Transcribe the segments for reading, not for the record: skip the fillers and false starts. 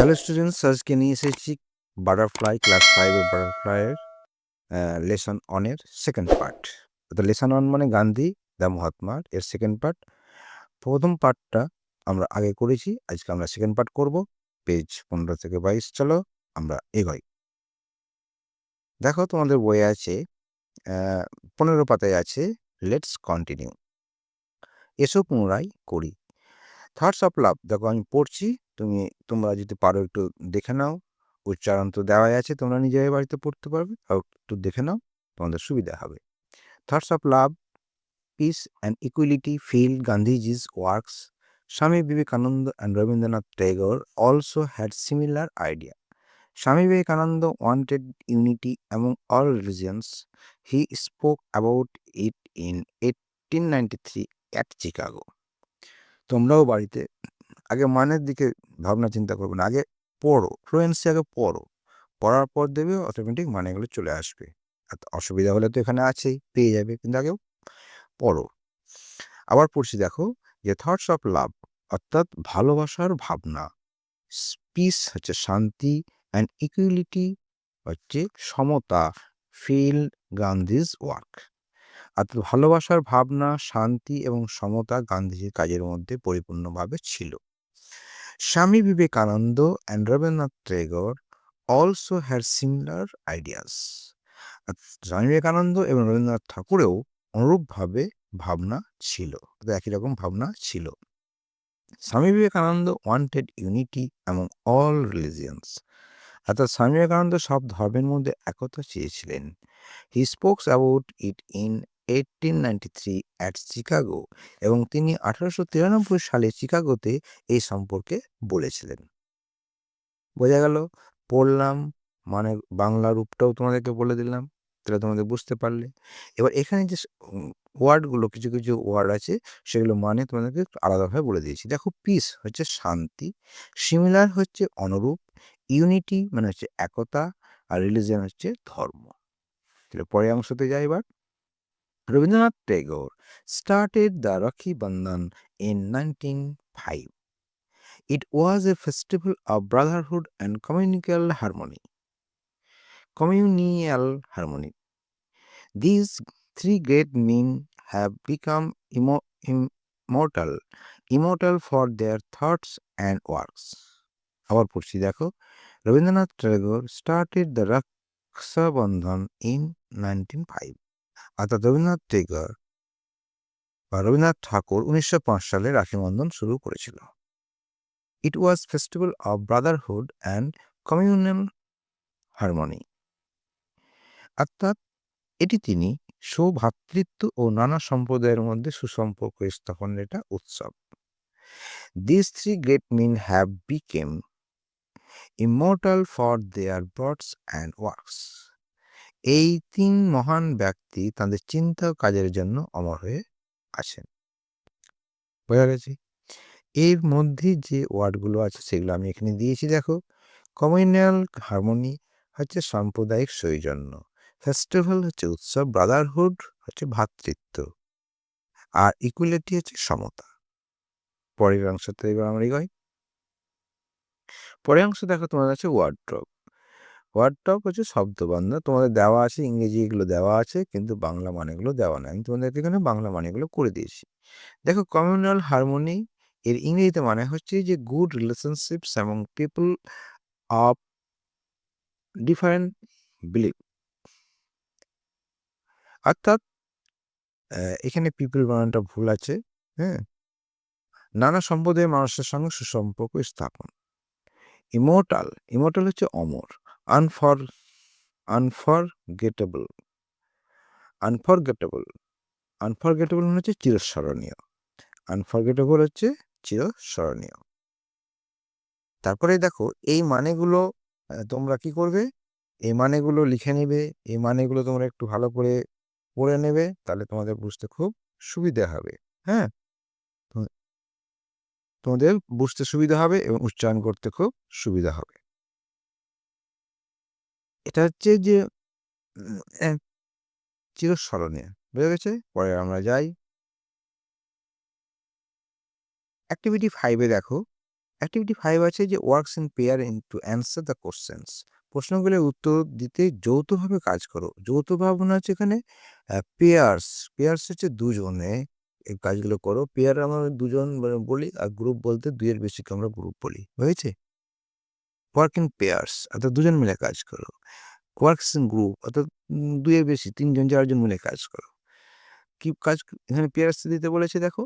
Hello students, আজকে নিয়ে এসেছি বাটারফ্লাই ক্লাস 5 এর বাটারফ্লাইয়ের লেসন অনের সেকেন্ড পার্ট। অর্থাৎ লেসন 1 মানে গান্ধী দ্য মহাত্মার এর সেকেন্ড পার্ট। প্রথম পার্টটা আমরা আগে করেছি, আজকে আমরা সেকেন্ড পার্ট করব। পেজ 15 থেকে 22 চলো আমরা এগোই। দেখো তোমাদের বইয়ে আছে 15 পাতায় আছে লেটস কন্টিনিউ। এসো পুনরায় করি। থটস অফ লাভ, দেখো আমি পড়ছি, তোমরা যদি পারো একটু দেখে নাও। উচ্চারণ তো দেওয়াই আছে, তোমরা নিজের বাড়িতে পড়তে পারবে, আর একটু দেখে নাও, তোমাদের সুবিধা হবে। Thoughts of love, peace and equality fill Gandhiji's works. Swami Vivekananda and Rabindranath Tagore also had similar idea. Swami Vivekananda wanted unity among all religions. He spoke about it in 1893 at Chicago. তোমরাও বাড়িতে আগে মানের দিকে ভাবনা চিন্তা করবে না, আগে পড়ো, ফ্লুয়েন্সি আগে পড়ো, পড়ার পর দেবে অটোমেটিক মানেগুলো চলে আসবে। আর অসুবিধা হলে তো এখানে আছেই, পেয়ে যাবে, কিন্তু আগে পড়ো। আবার পড়ছি, দেখো যে থটস অফ লাভ অর্থাৎ ভালোবাসার ভাবনা, পিস হচ্ছে শান্তি, অ্যান্ড ইকুয়ালিটি হচ্ছে সমতা, ফিল গান্ধীজ ওয়ার্ক। অর্থাৎ ভালোবাসার ভাবনা, শান্তি এবং সমতা গান্ধীজির কাজের মধ্যে পরিপূর্ণভাবে ছিল। Swami Vivekananda and Rabindranath Tagore also had similar ideas. Swami Vivekananda এবং রবীন্দ্রনাথ ঠাকুরেও অনুরূপভাবে ভাবনা ছিল, একই রকম ভাবনা ছিল। Swami Vivekananda wanted unity among all religions, অর্থাৎ স্বামী বিবেকানন্দ সব ধর্মের মধ্যে একতা চেয়েছিলেন। He spokes about it in 1893 at Chicago, এবং তিনি 1893 সালে চিকাগোতে এই সম্পর্কে বলেছিলেন। বোঝা গেল, পড়লাম, মানে বাংলা রূপটাও তোমাদেরকে বলে দিলাম, তাহলে তোমাদের বুঝতে পারলে। এবার এখানে যে ওয়ার্ডগুলো, কিছু কিছু ওয়ার্ড আছে, সেগুলো মানে তোমাদেরকে আলাদাভাবে বলে দিয়েছি। দেখো, পিস হচ্ছে শান্তি, সিমিলার হচ্ছে অনুরূপ, ইউনিটি মানে হচ্ছে একতা, আর রিলিজিয়ন হচ্ছে ধর্ম। তাহলে পরের অংশতে যাই এবার। Rabindranath Tagore started the Rakhi Bandhan in 1905. It was a festival of brotherhood and communal harmony. These three great men have become immortal for their thoughts and works. আবার পড়ছি, দেখো, Rabindranath Tagore started the Raksha Bandhan in 1905. অর্থাৎ রবীন্দ্রনাথ ট্যাগর বা রবীন্দ্রনাথ ঠাকুর 1905 সালে রাখি বন্ধন শুরু করেছিল। It was festival of brotherhood and communal harmony, অর্থাৎ এটি তিনি সৌভ্রাতৃত্ব ও নানা সম্প্রদায়ের মধ্যে সুসম্পর্ক স্থাপনের একটা উৎসব। This three great men have became immortal for their thoughts and works. এই তিন মহান ব্যক্তি তাদের চিন্তা ও কাজের জন্য অমর হয়ে আছেন। বোঝা গেছে? এর মধ্যে যে ওয়ার্ডগুলো আছে সেগুলো আমি এখানে দিয়েছি, দেখো। কমিউনাল হারমোনি হচ্ছে সাম্প্রদায়িক সৌজন্য, ফেস্টিভ্যাল হচ্ছে উৎসব, ব্রাদারহুড হচ্ছে ভ্রাতৃত্ব, আর ইকুয়ালিটি হচ্ছে সমতা। পরের অংশতে এবার আমরা এগোই। পরের অংশ দেখো, তোমাদের আছে ওয়ার্ড্রপ। ওয়ার্ড্রপ হচ্ছে শব্দবন্ধ, তোমাদের দেওয়া আছে, ইংরেজি এগুলো দেওয়া আছে, কিন্তু বাংলা মানেগুলো দেওয়া নেই। আমি তোমাদেরকে এখানে বাংলা মানেগুলো করে দিয়েছি। দেখো, কমিউনাল হারমোনি এর ইংরেজিতে মানে হচ্ছে যে good relationships among people of different believe. অর্থাৎ এখানে পিপল বানানটা ভুল আছে, হ্যাঁ। নানা সম্প্রদায়ের মানুষের সঙ্গে সুসম্পর্ক স্থাপন। ইমর্টাল হচ্ছে অমর। আনফরগেটেবল হচ্ছে চিরস্মরণীয়। আনফরগেটেবল হচ্ছে চিরস্মরণীয়। তারপরে দেখো, এই মানেগুলো তোমরা কি করবে, এই মানেগুলো লিখে নেবে, এই মানেগুলো তোমরা একটু ভালো করে পড়ে নেবে, তাহলে তোমাদের বুঝতে খুব সুবিধা হবে। হ্যাঁ, তোমাদের বুঝতে সুবিধা হবে এবং উচ্চারণ করতে খুব সুবিধা হবে। এটা হচ্ছে যে চিরস্মরণীয়। বুঝে গেছে? পরে আমরা যাই অ্যাক্টিভিটি 5-এ। দেখো, অ্যাক্টিভিটি 5 আছে যে works in pair to answer the questions. প্রশ্নগুলোর উত্তর দিতে যৌথভাবে কাজ করো। যৌথ ভাবনা হচ্ছে এখানে পেয়ার্স। পেয়ার্স হচ্ছে দুজনে এই কাজগুলো করো। পেয়ার আমরা দুজন বলি, আর গ্রুপ বলতে 2 এর বেশিকে আমরা গ্রুপ বলি। হয়েছে? ওয়ার্ক ইন পেয়ার্স অর্থাৎ দুজন মিলে কাজ করো। ওয়ার্কস ইন গ্রুপ অর্থাৎ 2 এর বেশি 3 জন 4 জন মিলে কাজ করো। কি কাজ এখানে পেয়ার্স দিতে বলেছে দেখো।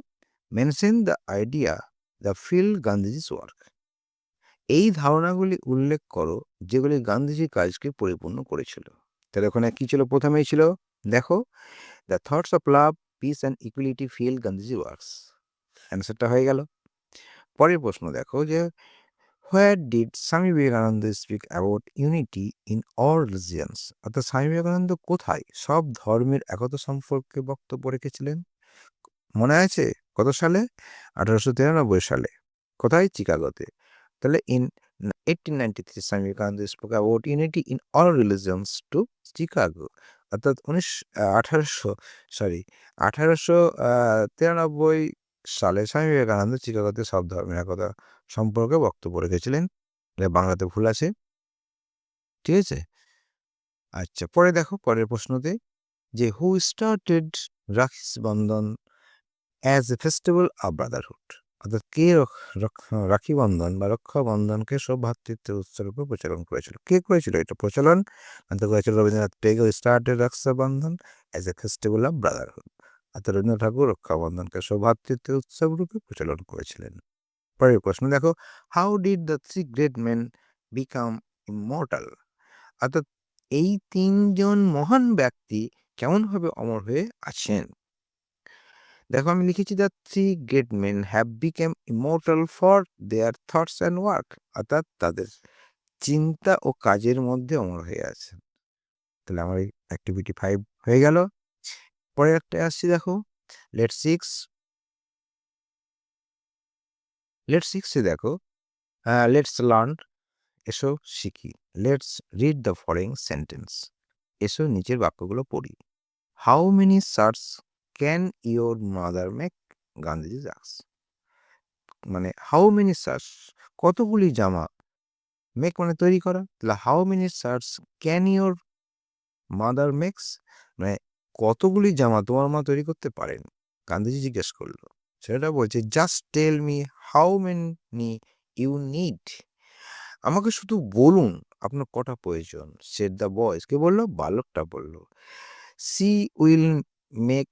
Mention the idea the fill Gandhiji's work. এই ধারণাগুলি উল্লেখ করো যেগুলি গান্ধীজির কাজকে পরিপূর্ণ করেছিল। তাহলে ওখানে কি ছিল? প্রথমেই ছিল দেখো, the thoughts of love, peace and equality fill Gandhiji works. অ্যান্সারটা হয়ে গেল। পরের প্রশ্ন দেখো যে where did Swami Vivekananda speak about unity in all religions. অর্থাৎ স্বামী বিবেকানন্দ কোথায় সব ধর্মের একতা সম্পর্কে বক্তব্য রেখেছিলেন? মনে আছে কত সালে? 1893 সালে। কোথায়? চিকাগোতে। তাহলে in 1893 Swami Vivekananda spoke about unity in all religions to Chicago. অর্থাৎ 1893 সালে স্বামী বিবেকানন্দ চিকাগোতে সব ধর্মের একতা সম্পর্কে বক্তব্য রেখেছিলেন। বাংলাতে ভুল আছে, ঠিক আছে। আচ্ছা, পরে দেখো পরের প্রশ্নতে যে হু স্টার্টেড রাখিস Bandhan as a festival of brotherhood. অর্থাৎ কে রাখি বন্ধন বা রক্ষাবন্ধনকে সৌভ্রাতৃত্বের উৎসরূপে প্রচলন করেছিল? কে করেছিল এটা প্রচলন? করেছিল Rabindranath Tagore started Rakshabandhan as a festival of brotherhood. অর্থাৎ রবীন্দ্রনাথ ঠাকুর রক্ষাবন্ধনকে সৌভ্রাতৃত্বের উৎসব রূপে প্রচলন করেছিলেন। পরের প্রশ্ন দেখো, how did the 3 great men become immortal. অর্থাৎ এই 3 জন মহান ব্যক্তি কেমনভাবে অমর হয়ে আছেন? দেখো আমি লিখেছি the 3 great men have became immortal for their thoughts and work. অর্থাৎ তাদের চিন্তা ও কাজের মধ্যে অমর হয়ে আছে। তাহলে আমার এই অ্যাক্টিভিটি 5 হয়ে গেল। পরে একটা আসছি দেখো, লেট 6 দেখো, লেটস লার্ন, এসো শিখি। Let's read the following sentence, এসো নিচের বাক্যগুলো পড়ি। How many shirts can your mother make, Gandhiji asks. মানে হাউ মেনি শার্টস কতগুলি জামা, মেক মানে তৈরি করা, তাহলে how many shirts can your mother makes মানে কতগুলি জামা তোমার মা তৈরি করতে পারেন? গান্ধীজি জিজ্ঞেস করলো। সেটা বলছে just tell me how many you need. আমাকে শুধু বলুন আপনার কটা প্রয়োজন। সেড দ্য বয়েজ, কে বললো? বালকটা বললো। She will make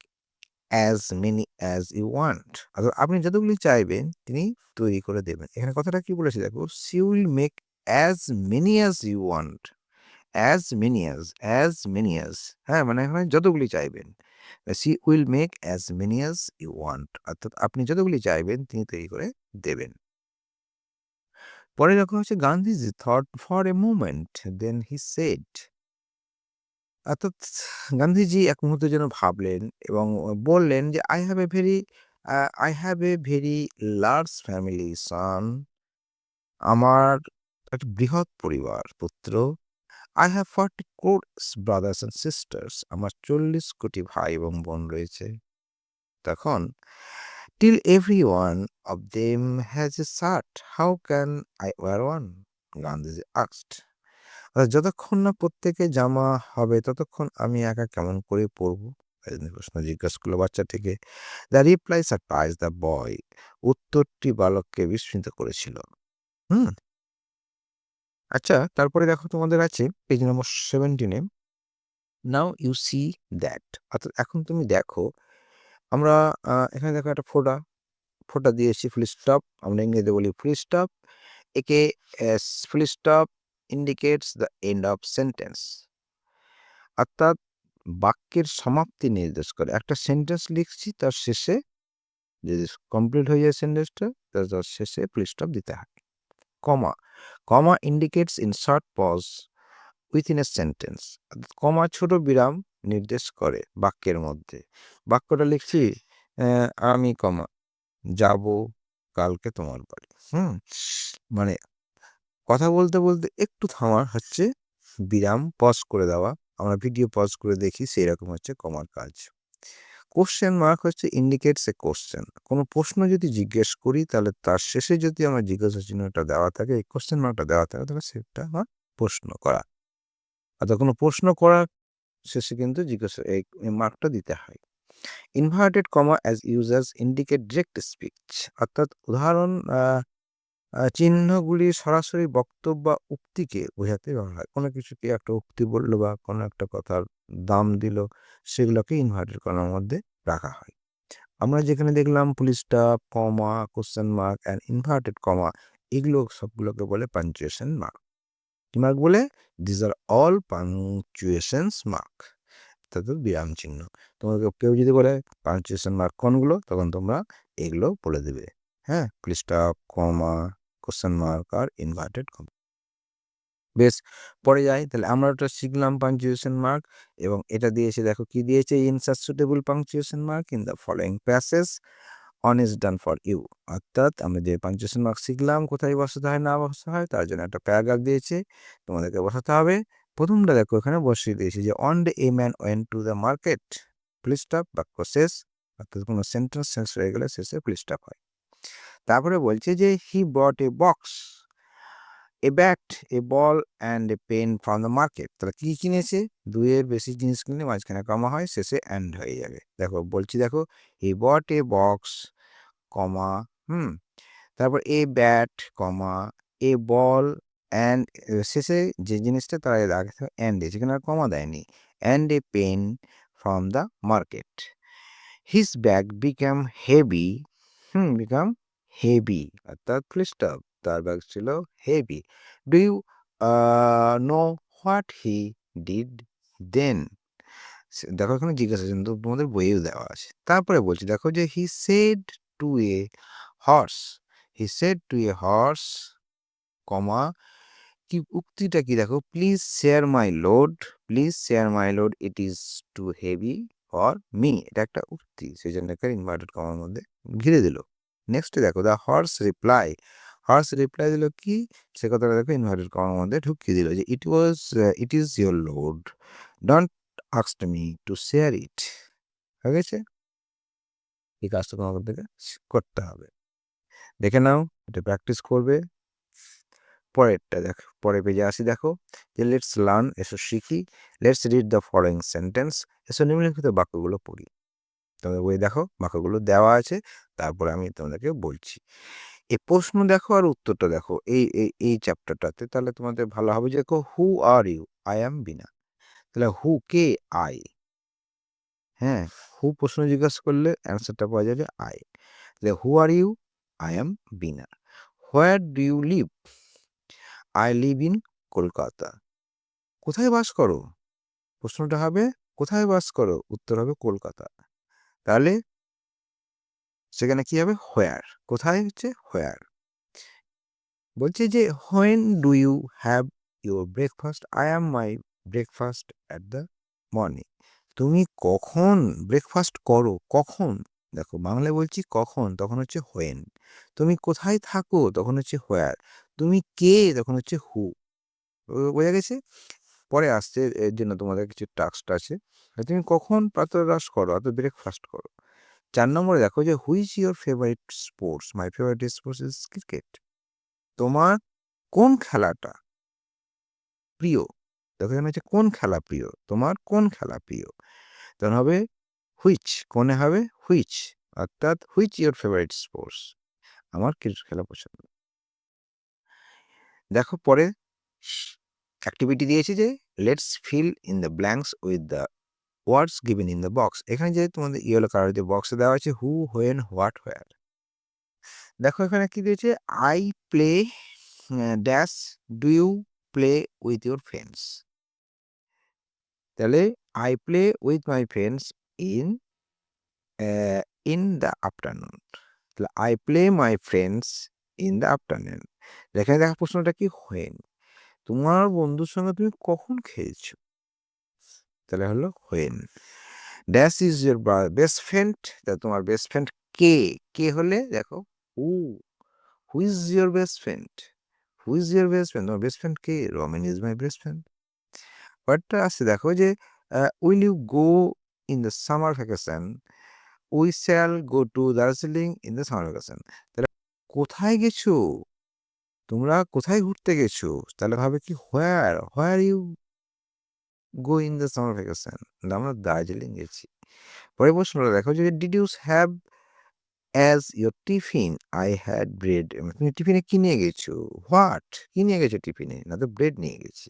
as many as you want. অর্থাৎ আপনি যতগুলি চাইবেন তিনি তৈরি করে দেবেন। এখানে কথাটা কি বলেছে দেখো, she will make as many as you want. As many as, হ্যাঁ, মানে এখানে যতগুলি চাইবেন। She will make as many as you want, অর্থাৎ আপনি যতগুলি চাইবেন তিনি তৈরি করে দেবেন। পরে যখন হচ্ছে Gandhiji thought for a moment then he said. অর্থাৎ গান্ধীজি এক মুহূর্তের জন্য ভাবলেন এবং বললেন যে I have a very large family son. আমার একটা বৃহৎ পরিবার পুত্র। I have 40 crores brothers and sisters. আমার 40 কোটি ভাই এবং বোন রয়েছে। তখন till every one of them has a shirt how can I wear one, Gandhiji asked. যতক্ষণ না প্রত্যেকে জামা হবে ততক্ষণ আমি একা কেমন করে পরবো? প্রশ্ন জিজ্ঞাসা করলো বাচ্চা থেকে। The reply surprise the boy. উত্তরটি বালককে বিস্মিত করেছিল। আচ্ছা, তারপরে দেখো তোমাদের আছে পেজ নম্বর 17-এ, নাও ইউ সি দ্যাট। অর্থাৎ এখন তুমি দেখো, আমরা এখানে দেখো একটা ফোঁটা দিয়েছি, ফুল স্টপ, আমরা ইংরেজিতে বলি ফুল স্টপ। একে full stop indicates the end of sentence. অর্থাৎ বাক্যের সমাপ্তি নির্দেশ করে। একটা সেন্টেন্স লিখছি, তার শেষে যদি কমপ্লিট হয়ে যায় সেন্টেন্সটা, তার শেষে ফুল স্টপ দিতে হয়। Comma indicates insert pause within a sentence. Comma ছোট বিরাম নির্দেশ করে বাক্যের মধ্যে। বাক্যটা লিখছি, আমি যাব কালকে তোমার বাড়ি। মানে কথা বলতে বলতে একটু থামার হচ্ছে বিরাম, পজ করে দেওয়া। আমরা ভিডিও পজ করে দেখি, সেই রকম হচ্ছে কমার কাজ। কোশ্চেন মার্ক হচ্ছে ইন্ডিকেটস এ কোশ্চেন। কোনো প্রশ্ন যদি জিজ্ঞেস করি তাহলে তার শেষে যদি আমার জিজ্ঞাসা চিহ্নটা দেওয়া থাকে, এই কোশ্চেন মার্কটা দেওয়া থাকে, তাহলে সেটা আমার প্রশ্ন করা। অর্থাৎ কোনো প্রশ্ন করার শেষে কিন্তু জিজ্ঞাসা এই মার্কটা দিতে হয়। Inverted comma as users indicate direct speech, অর্থাৎ উদাহরণ চিহ্নগুলি সরাসরি বক্তব্য বা উক্তিকে বোঝাতে ব্যবহার হয়। কোনো কিছুকে একটা উক্তি বললো বা কোনো একটা কথার দাম দিল, সেগুলোকে ইনভার্টেড কমার মধ্যে রাখা হয়। আমরা যেখানে দেখলাম full stop, comma, question mark and inverted comma, এগুলো সবগুলোকে বলে পাঞ্চুয়েশন মার্ক। কি মার্ক বলে? দিস আর অল পাঞ্চুয়েশনস মার্ক, তাদের বিরাম চিহ্ন। তোমাকে কেউ যদি বলে পাঞ্চুয়েশন মার্ক কোনগুলো, তখন তোমরা এগুলো বলে দেবে। হ্যাঁ, ফুল স্টপ, কমা, কোশ্চেন মার্ক আর ইনভার্টেড কমা। বেশ, পরে যাই। তাহলে আমরা ওটা শিখলাম পাঞ্চুয়েশন মার্ক, এবং এটা দিয়েছে, দেখো কি দিয়েছে, insert suitable punctuation mark in the following passage on is done for you. অর্থাৎ আমরা যে পাঞ্চুয়েশন মার্ক শিখলাম কোথায় বসাতে হয় না বসাতে হয়, তার জন্য একটা প্যারাগ্রাফ দিয়েছে, তোমাদেরকে বসাতে হবে। প্রথমটা দেখো এখানে বসিয়ে দিয়েছি যে on day a man went to the market, full stop, বাক্য শেষ। অর্থাৎ কোনো সেন্টেন্স শেষ হয়ে গেলে শেষে ফুল স্টপ হয়। তারপরে বলছে যে he brought a box, a bat, a ball and a pen from the market. তাহলে কি কিনেছে? দুইয়ের বেশি জিনিস কিনলে মাঝখানে কমা হয়, শেষে অ্যান্ড হয়ে যাবে। দেখো বলছি, দেখো হি বট এ বক্স, কমা, তারপর এ bat, comma, A ball and, শেষে যে জিনিসটা তার আগে অ্যান্ড দিয়েছে, এখানে আর কমা দেয়নি, and a pen from the market. His bag become heavy, become heavy, অর্থাৎ ফুল স্টপ, তার ব্যাগ ছিল heavy. Do you know what he did then? দেখো এখানে জিজ্ঞাসা কিন্তু তোমাদের বইয়েও দেওয়া আছে। তারপরে বলছি, দেখো যে he said to a horse, he said to a horse, comma, কি উক্তিটা কি, দেখো please share my load, please share my load, it is too heavy for me. এটা একটা উক্তি, সেই জন্য ইনভার্টেড কমার মধ্যে ঘিরে দিল। নেক্সট দেখো the horse reply, horse reply দিল কি, সে কথাটা দেখো ইনভার্টেড কমার মধ্যে ঢুকিয়ে দিল যে it is your load, don't ask me to share it. হয়ে গেছে? এই কাজটা তোমাদের থেকে করতে হবে। দেখে নাও, এটা প্র্যাকটিস করবে। পরেরটা দেখো, পরের পেজে আসি, দেখো যে লেটস লার্ন, এসো শিখি। Let's read the following sentence, এসো নিম্নলিখিত বাক্যগুলো পড়ি। তোমাদের বই দেখো বাক্যগুলো দেওয়া আছে, তারপরে আমি তোমাদেরকে বলছি। এই প্রশ্ন দেখো আর উত্তরটা দেখো এই চ্যাপ্টারটাতে, তাহলে তোমাদের ভালো হবে। যে দেখো হু আর ইউ, আই অ্যাম বিনা। তাহলে হু কে? আই। হ্যাঁ, হু প্রশ্ন জিজ্ঞাসা করলে অ্যান্সারটা পাওয়া যাবে আই। তাহলে who are you? I am Bina. Where do you live? I live in Kolkata. কোথায় বাস করো? প্রশ্নটা হবে কোথায় বাস করো, উত্তর হবে কলকাতা। তাহলে সেখানে কি হবে? হোয়ার। কোথায় হচ্ছে হোয়ার। বলছে যে when do you have your breakfast? I am my breakfast at the morning. তুমি কখন ব্রেকফাস্ট করো? কখন? দেখো বাংলায় বলছি কখন, তখন হচ্ছে হোয়েন। তুমি কোথায় থাকো? তখন হচ্ছে হোয়ার। তুমি কে? তখন হচ্ছে হু। বোঝা গেছে? পরে আসছে, এর জন্য তোমাদের কিছু টাস্ক আছে। তুমি কখন প্রাতরাশ করো, অর্থাৎ ব্রেকফাস্ট করো। 4 নম্বরে দেখো যে which your favourite sports? My favourite sports is cricket. তোমার কোন খেলাটা প্রিয়? দেখো এখানে হচ্ছে কোন খেলা প্রিয়, তোমার কোন খেলা প্রিয়, তখন হবে হুইচ। কোনে হবে হুইচ, অর্থাৎ হুইচ ইউর ফেভারিট স্পোর্টস, আমার ক্রিকেট খেলা পছন্দ। দেখো পরে অ্যাক্টিভিটি দিয়েছে যে let's fill in the blanks with the words given in the box. এখানে যে তোমাদের ইয়েলো কালার যে বক্সে দেওয়া আছে হু, হোয়েন, হোয়াট, হোয়ার। দেখো এখানে কি দিয়েছে, I play dash, do you play with your friends. তাহলে I play with my friends in in the afternoon. তাহলে I play my friends in the afternoon. এখানে দেখা প্রশ্নটা কি, হোয়েন। তোমার বন্ধুর সঙ্গে তুমি কখন খেয়েছো? তাহলে হলো when. Dash is your best friend. তাহলে তোমার বেস্ট ফ্রেন্ড কে? কে হলে দেখো who, who is your best friend, who is your best friend, তোমার বেস্ট ফ্রেন্ড কে? Ramen is my best friend. হোয়াটটা আসছে দেখো যে will you go in the summer vacation we shall go to Darjeeling in the summer vacation. তাহলে কোথায় গেছো? তোমরা কোথায় ঘুরতে গেছো? তাহলে ভাবে কি where you go in the summer vacation? আমরা দার্জিলিং গেছি। পরের প্রশ্নটা দেখো যে did you have as your tiffin I had bread. তুমি টিফিনে কি নিয়ে গেছো? হোয়াট? কি নিয়ে গেছো টিফিনে? না তো ব্রেড নিয়ে গেছি।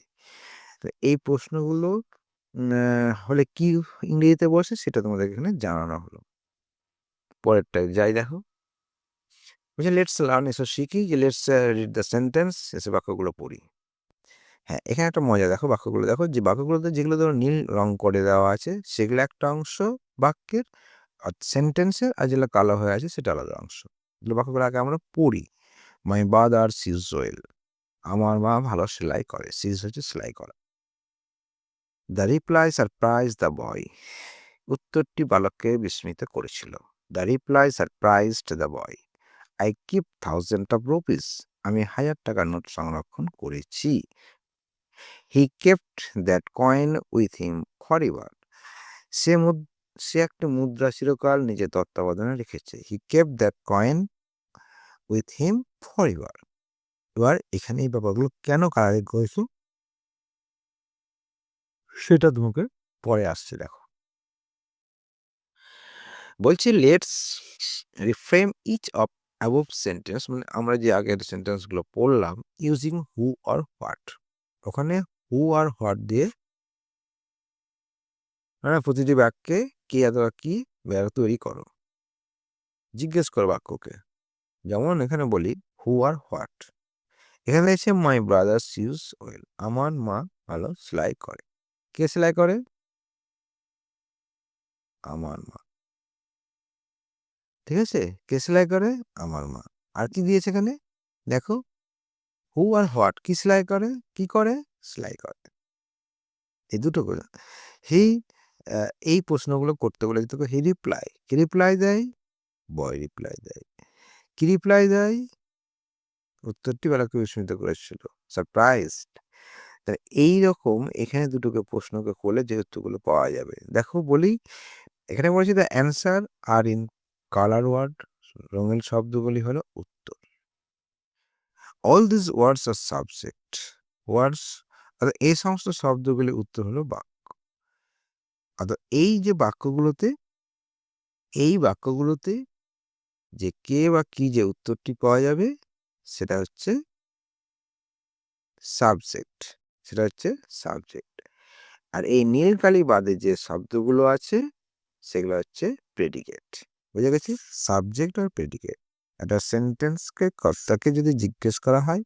তো এই প্রশ্নগুলো হলে কি ইংরেজিতে বসে সেটা তোমাদের এখানে জানানো হলো। পরেরটা যাই দেখো। বলছে লেটস লার্ন, এসো শিখি যে লেটস রিড দ্য সেন্টেন্স, এসে বাক্যগুলো পড়ি। হ্যাঁ, এখানে একটা মজা দেখো, বাক্যগুলো দেখো, যে বাক্যগুলোতে যেগুলো ধরো নীল রং করে দেওয়া আছে সেগুলো একটা অংশ বাক্যের, আর সেন্টেন্সের, আর যেগুলো কালো হয়ে আছে সেটা আলাদা অংশ। এগুলো বাক্যগুলো আগে আমরা পড়ি। মাই বাদার সিজ ওয়েল, আমার মা ভালো সেলাই করে। সিজ হচ্ছে সেলাই করা। The reply surprise the boy, উত্তরটি বালককে বিস্মিত করেছিল। The reply surprised the boy. I keep 1000 of rupees, আমি 1000 টাকার নোট সংরক্ষণ করেছি। He kept that coin with him forever, সে একটা মুদ্রা চিরকাল নিজের তত্ত্বাবধানে রেখেছে। He kept that coin with him forever. এবার এখানে এই ব্যাপারগুলো কেন কারারে করেছো সেটা তোমাকে পরে আসছে দেখো। বলছি let's reframe each of above sentence, মানে আমরা যে আগের সেন্টেন্সগুলো পড়লাম, ইউজিং হু অর হোয়াট। ওখানে হু আর হোয়াট দিয়ে প্রতিটি বাক্যে কে অথবা কি তৈরি করো, জিজ্ঞেস করো বাক্যকে। যেমন এখানে বলি হু আর হোয়াট। এখানে এসে মাই ব্রাদার সিউজ ওয়েল, আমার মা ভালো সেলাই করে। কে সেলাই করে? আমার মা। ঠিক আছে, কে সেলাই করে? আমার মা। আর কি দিয়েছে এখানে দেখো, হু আর হোয়াট, কি সেলাই করে, কি করে, সেলাই করে। এই দুটো করে হি, এই প্রশ্নগুলো করতে বলে তোকে হি রিপ্লাই, কি রিপ্লাই দেয়? বয় রিপ্লাই দেয়। কি রিপ্লাই দেয়? উত্তরটি বালককে বিস্মিত করেছিল, সারপ্রাইজড। এইরকম এখানে দুটোকে প্রশ্নকে করলে যে উত্তরগুলো পাওয়া যাবে। দেখো বলি, এখানে বলেছি the answer are in colour word, রঙিন শব্দগুলি হলো উত্তর। All this words are subject, words অর্থাৎ এই সমস্ত শব্দগুলি উত্তর হলো বাক্য। অর্থাৎ এই যে বাক্যগুলোতে, এই বাক্যগুলোতে যে কে বা কি যে উত্তরটি পাওয়া যাবে সেটা হচ্ছে সাবজেক্ট, সেটা হচ্ছে সাবজেক্ট। আর এই নীল কালি বাদে যে শব্দগুলো আছে সেগুলো হচ্ছে প্রেডিকেট। বুঝে গেছি? সাবজেক্ট আর প্রেডিকেট। একটা সেন্টেন্সকে কর্তাকে যদি জিজ্ঞেস করা হয়,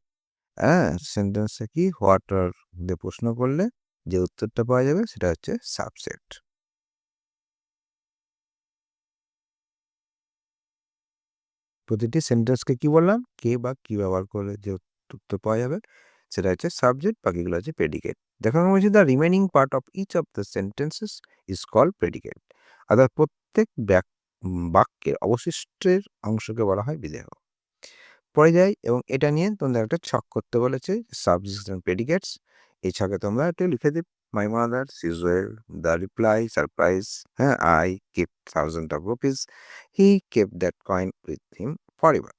সেন্টেন্সটা কি, হোয়াট আর দিয়ে প্রশ্ন করলে যে উত্তরটা পাওয়া যাবে সেটা হচ্ছে সাবজেক্ট। প্রতিটি সেন্টেন্সকে কি বললাম, কে বা কি ব্যবহার করলে যে উত্তর পাওয়া যাবে সেটা হচ্ছে সাবজেক্ট, বাকিগুলো হচ্ছে প্রেডিকেট। দেখো আমি বলছি the remaining part of each of the sentences is called predicate. অর্থাৎ প্রত্যেক বাক্যের অবশিষ্টের অংশকে বলা হয় বিধেয়। পরে যাই, এবং এটা নিয়ে তোমাদের একটা ছক করতে বলেছে, সাবজেক্টস এন্ড প্রেডিকেটস। এই ছকে তোমরা একটু লিখে দিবে, my mother sees well, the reply surprise, I keep 1000 of rupees, he kept that coin with him forever.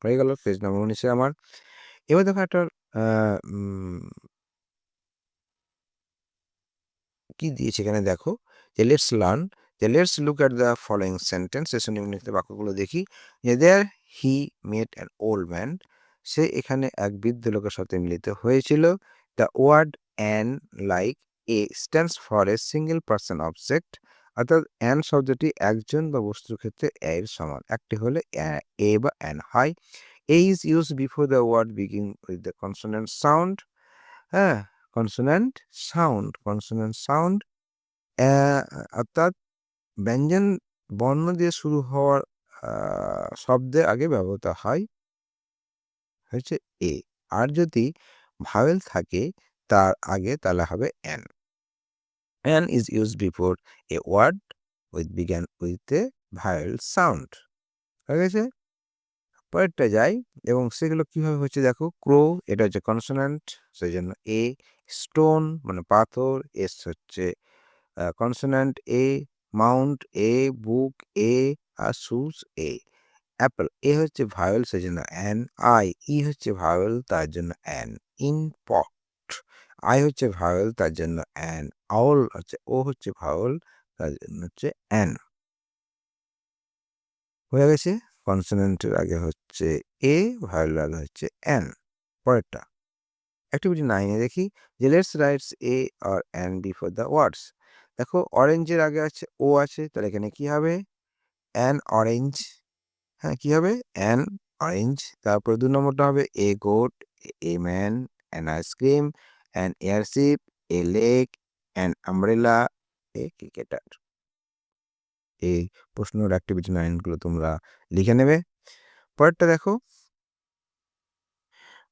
হয়ে গেল পেজ নম্বর 19 আমার। এবার দেখো একটা কি দিয়েছে এখানে দেখো, যে লেটস লার্ন, যে let's look at the following sentence, এসে নিম্নলিখিত বাক্যগুলো দেখি। যে there he met an old man, সে এখানে এক বৃদ্ধ লোকের সাথে মিলিত হয়েছিল। The word an like a stands for a single person object, অর্থাৎ অ্যান শব্দটি একজন বা বস্তুর ক্ষেত্রে এর সমান। একটি হলে এ বা অ্যান হয়। A is use before the word begin with the consonant sound, হ্যাঁ, কনসোনেন্ট সাউন্ড, অর্থাৎ ব্যঞ্জন বর্ণ দিয়ে শুরু হওয়ার শব্দের আগে ব্যবহৃত হয় হচ্ছে এ। আর যদি ভাওয়েল থাকে তার আগে তাহলে হবে an. An is use before a word beginning with a vowel sound. হয়ে গেছে? পরেরটা যাই, এবং সেগুলো কিভাবে হচ্ছে দেখো, ক্রো এটা হচ্ছে কনসোনেন্ট, সেই জন্য এ। স্টোন মানে পাথর, এস হচ্ছে কনসোনেন্ট এ। মাউন্ট এ, বুক এ, আর শুজ এ। অ্যাপল এ হচ্ছে ভাওয়েল সেজন্য অ্যান, আই ই হচ্ছে ভাওয়েল তার জন্য অ্যান। ইন পট আই হচ্ছে ভাওয়েল তার জন্য অ্যান। আউল হচ্ছে ও হচ্ছে ভাওয়েল তার জন্য হচ্ছে অ্যান। হয়ে গেছে? কনসোনেন্টের আগে হচ্ছে এ, ভাওয়েলের আগে হচ্ছে অ্যান। পরেরটা অ্যাক্টিভিটি 9 এ দেখি যে let's rights a or an before the words. দেখো অরেঞ্জের আগে আছে ও আছে, তাহলে এখানে কি হবে? An orange. হ্যাঁ, কি হবে? An orange. তারপরে 2 নম্বরটা হবে এ goat, a man, an ice cream, an airship, a lake, an umbrella, A cricketer. এই প্রশ্নের অ্যাক্টিভিটি 9 গুলো তোমরা লিখে নেবে। পরেরটা দেখো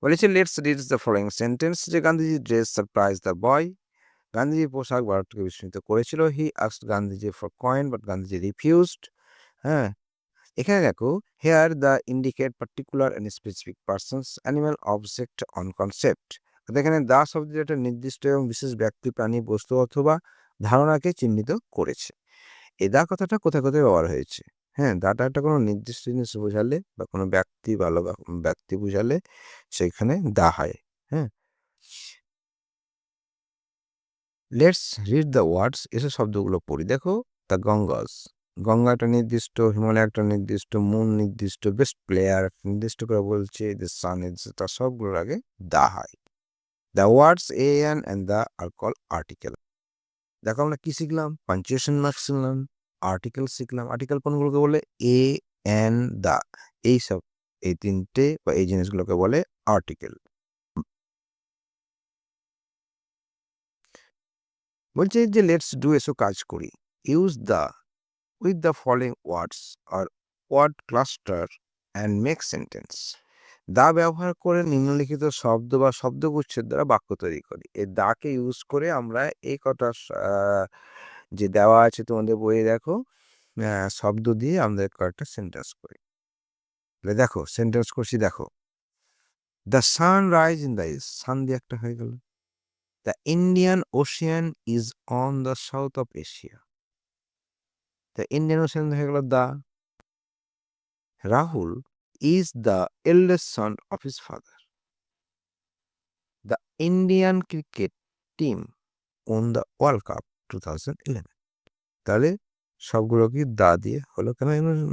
বলেছে let's read the following sentence যে Gandhiji dress surprise the boy. গান্ধীজির পোশাক ভারতকে বিস্মিত করেছিল। He asked Gandhiji for coin but Gandhiji refused. হ্যাঁ, এখানে দেখো here the indicate particular and specific persons animal object on concept. এখানে দা শব্দটি একটা নির্দিষ্ট এবং বিশেষ ব্যক্তি, প্রাণী, বস্তু অথবা ধারণাকে চিহ্নিত করেছে। এ দা কথাটা কোথায় কোথায় ব্যবহার হয়েছে? হ্যাঁ, দাটা একটা কোনো নির্দিষ্ট জিনিস বোঝালে বা কোনো ব্যক্তি ভালো ব্যক্তি বোঝালে সেখানে দা হয়। হ্যাঁ, লেটস রিড দ্য ওয়ার্ডস। এসব শব্দগুলো পড়ি। দেখো দ্য গঙ্গাস, গঙ্গা একটা নির্দিষ্ট, হিমালয় একটা নির্দিষ্ট, মুন নির্দিষ্ট, বেস্ট প্লেয়ার নির্দিষ্ট করে বলছে, দ্য সান ইজ, তার সবগুলোর আগে দা হয়। The words a and the are call article. দেখো আমরা কি শিখলাম? পাঞ্চুয়েশন মার্ক শিখলাম, আর্টিকেল শিখলাম। আর্টিকেল কোনগুলোকে বলে? এ অ্যান দা, এইসব এই তিনটে বা এই জিনিসগুলোকে বলে আর্টিকেল। বলছে যে লেটস ডু, এসো কাজ করি। Use the with the following words are word cluster and make sentence. The ব্যবহার করে নিম্নলিখিত শব্দ বা শব্দগুচ্ছের দ্বারা বাক্য তৈরি করি। এই দাকে ইউজ করে আমরা এই কটা যে দেওয়া আছে তোমাদের বইয়ে দেখো শব্দ দিয়ে আমরা কয়েকটা সেন্টেন্স করি। দেখো সেন্টেন্স করছি, দেখো the sun rise in the east, sun দিয়ে একটা হয়ে গেল। The Indian ocean is on the south of Asia, the Indian ocean হয়ে গেল the. Rahul is the eldest son of his father. The Indian cricket team won the world cup 2011। তাহলে সবগুলো কি দা দিয়ে হলো, কেন?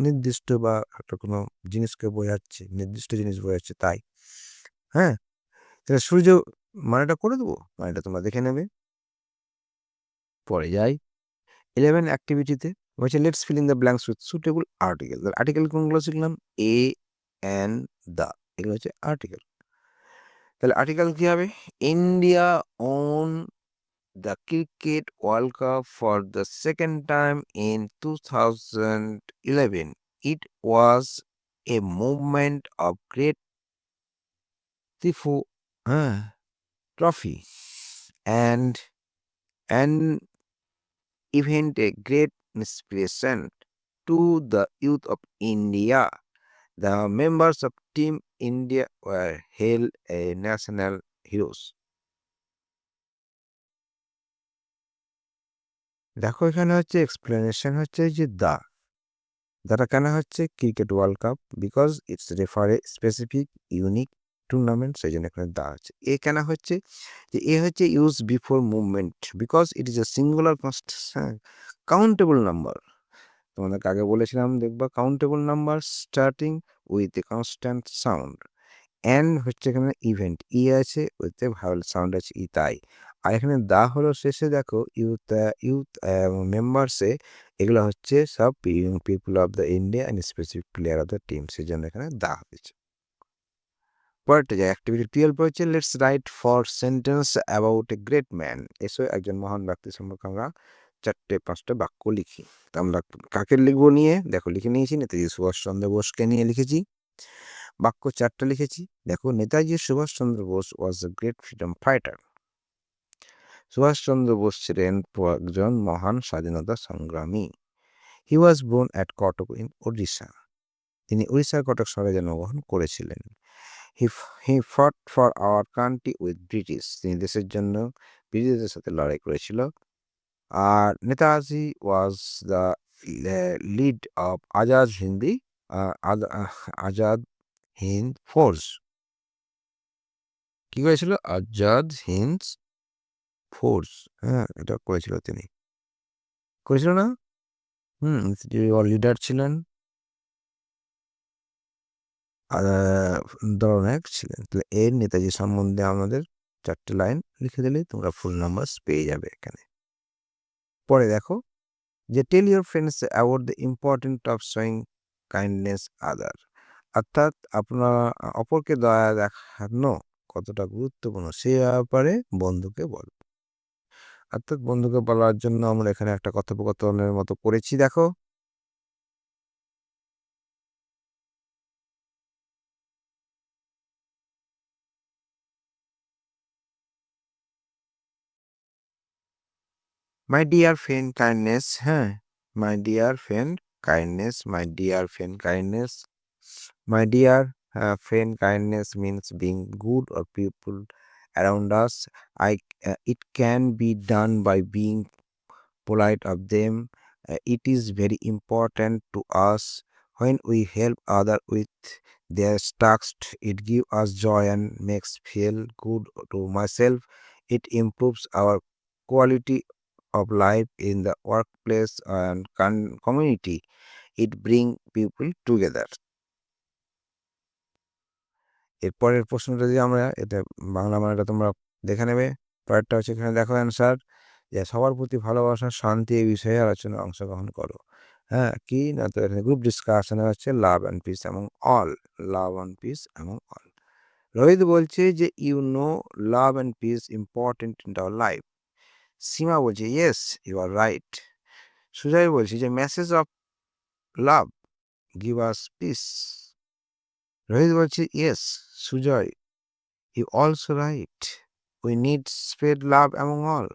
নির্দিষ্ট বা একটা কোনো জিনিসকে বোঝাচ্ছে, নির্দিষ্ট জিনিস বোঝাচ্ছে তাই। হ্যাঁ, তাহলে সূর্য মানেটা করে দেবো, মানেটা তোমরা দেখে নেবে। পরে যাই 11 অ্যাক্টিভিটিতে। বলছে let's fill in the blanks with suitable article. Article কোনগুলো শিখলাম? এ অ্যান দা, এগুলো হচ্ছে আর্টিকেল। তাহলে আর্টিকেল কি হবে? India on the Cricket World Cup for the second time in 2011. It was a movement of great trophy and an event a great inspiration to the youth of India. The members of Team India were hailed as national heroes. দেখো এখানে হচ্ছে explanation হচ্ছে যে দাটা কেন হচ্ছে cricket world cup, because it's refer a specific unique tournament, সেই জন্য এখানে দা আছে। এ কেন হচ্ছে যে এ হচ্ছে use before movement, because it is a singular countable number. তোমাদেরকে আগে বলেছিলাম দেখবা countable number starting with a constant sound. And হচ্ছে এখানে ইভেন্ট, ই আছে ওইতে ভাওয়েল সাউন্ড আছে ই, তাই। আর এখানে দা হলো শেষে, দেখো ইউথ ইউথ মেম্বার্সে, এগুলো হচ্ছে সব people of the India and specific player of the team, সেই জন্য এখানে দা হয়েছে। পরেরটা যে অ্যাক্টিভিটি 12 হচ্ছে let's write for sentence about a great man. এসো একজন মহান ব্যক্তি সম্পর্কে আমরা 4-5টা বাক্য লিখি। তা আমরা কাকে লিখবো নিয়ে দেখো লিখে নিয়েছি, নেতাজি সুভাষচন্দ্র বোসকে নিয়ে লিখেছি। বাক্য 4টা লিখেছি। দেখো Netaji Subhash Chandra Bose was a great freedom fighter. Subhash Chandra Bose ছিলেন একজন মহান স্বাধীনতা সংগ্রামী। He was born at Cuttack in Odisha. তিনি উড়িষ্যার কটক শহরে জন্মগ্রহণ করেছিলেন। He fought for our country with British. তিনি দেশের জন্য ব্রিটিশদের সাথে লড়াই করেছিল। Netaji was the lead of Azad Hind Force. কি করেছিল? আজাদ হিন্দ ফোর্স। হ্যাঁ, এটা করেছিল তিনি। করেছিল না? লিডার ছিলেন। দলনায়ক ছিলেন। তাহলে এর নেতাজি সম্বন্ধে আমাদের 4টে লাইন লিখে দিলেই তোমরা ফুল নাম্বারস পেয়ে যাবে এখানে। পরে দেখো যে tell your friends about the important of showing kindness other, অর্থাৎ আপনারা অপরকে দয়া দেখানো কতটা গুরুত্বপূর্ণ সে ব্যাপারে বন্ধুকে বল। অর্থাৎ বন্ধুকে বলার জন্য আমরা এখানে একটা কথোপকথনের মতো করেছি। দেখো মাই ডিয়ার ফ্রেন্ড কাইন্ডনেস, হ্যাঁ, my dear friend kindness, my dear friend kindness, my dear friend kindness means being good or people around us. It can be done by being polite of them. It is very important to us when we help other with their tasks. It gives us joy and makes feel good to myself. It improves our quality of life in the workplace and community. It brings people together. এরপরের প্রশ্নটা যদি আমরা এটা বাংলা মানেটা তোমরা দেখে নেবে। পরেরটা হচ্ছে এখানে দেখো অ্যান্সার, যে সবার প্রতি ভালোবাসা শান্তি এই বিষয়ে আলোচনায় অংশগ্রহণ করো। হ্যাঁ, কি না, তো এখানে গ্রুপ ডিসকাশনে হচ্ছে love and peace among all, love and peace among all. Rohit বলছে যে you know love and peace important in our life. Seema বলছে yes you are right. Sujoy বলছে যে message of love give us peace. Rohit বলছে yes Sujoy, you also right. We need spread love among all,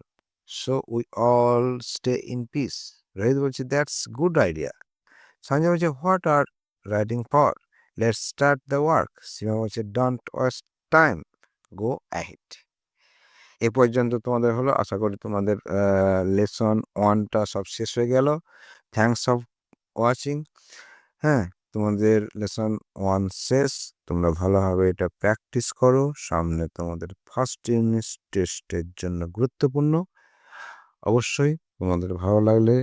so we all stay in peace. Rohit বলছে that's good idea. Sanjay বলছে what are writing for? Let's start the work. সীমা বলছে don't waste time, go ahead. এ পর্যন্ত তোমাদের হলো, আশা করি তোমাদের lesson 1টা সব শেষ হয়ে গেল। Thanks of watching. হ্যাঁ, তোমাদের লেসন 1 শেষ। তোমরা ভালোভাবে এটা প্র্যাকটিস করো, সামনে তোমাদের ফার্স্ট ইউনিট টেস্টের জন্য গুরুত্বপূর্ণ। অবশ্যই তোমাদের ভালো লাগলে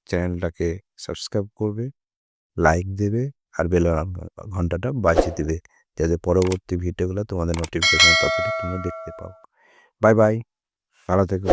চ্যানেলটাকে সাবস্ক্রাইব করবে, লাইক দেবে আর বেল ঘন্টাটা বাজিয়ে দেবে, যাতে পরবর্তী ভিডিওগুলো তোমাদের নোটিফিকেশন তাড়াতাড়ি তোমরা দেখতে পাও। বাই বাই, ভালো থেকো।